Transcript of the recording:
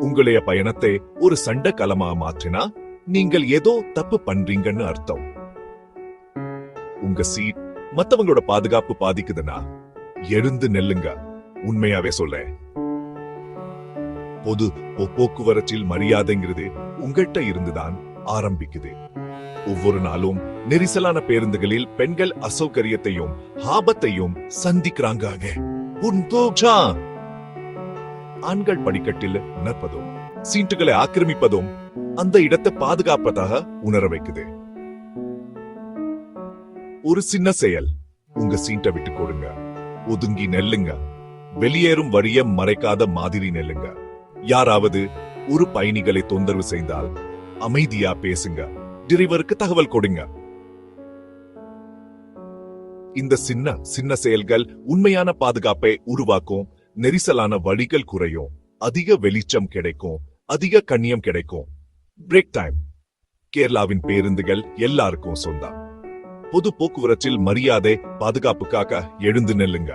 உங்களைய பயணத்தை ஒரு சண்டை களமா மாற்றினா நீங்கள் ஏதோ தப்பு பண்றீங்கன்னு அர்த்தம். உங்க சீட் மத்தவங்களோட பாதுகாப்பு பாதிக்குதுன்னா எழுந்து நெல்லுங்க. உண்மையாவே சொல்றேன். பொது போக்குவரத்தில் மரியாதைங்கிறது உங்கள்கிட்ட இருந்துதான் ஆரம்பிக்குது. ஒவ்வொரு நாளும் நெரிசலான பேருந்துகளில் பெண்கள் அசௌகரியத்தையும் ஆபத்தையும் சந்திக்கிறாங்க. ஆண்கள் படிக்கட்டில் உணர்ப்பதும் சீட்டுகளை ஆக்கிரமிப்பதும் அந்த இடத்தை பாதுகாப்பதாக உணர வைக்குது. ஒரு சின்ன செயல், உங்க சீட்டை விட்டு கொடுங்க, ஒதுங்கி நெல்லுங்க, வெளியேறும் வழிய மறைக்காத மாதிரி நெல்லுங்க. யாராவது ஒரு பயணிகளை தொந்தரவு செய்தால் அமைதியா பேசுங்க, டிரைவருக்கு தகவல் கொடுங்க. இந்த சின்ன சின்ன செயல்கள் உண்மையான பாதுகாப்பை உருவாக்கும். நெரிசலான வழிகள் குறையும், அதிக வெளிச்சம் கிடைக்கும், அதிக கண்ணியம் கிடைக்கும். Break time. கேரளாவின் பேருந்துகள் எல்லாருக்கும் சொந்தம். பொது போக்குவரத்தில் மரியாதை பாதுகாப்புக்காக எழுந்து நெல்லுங்க.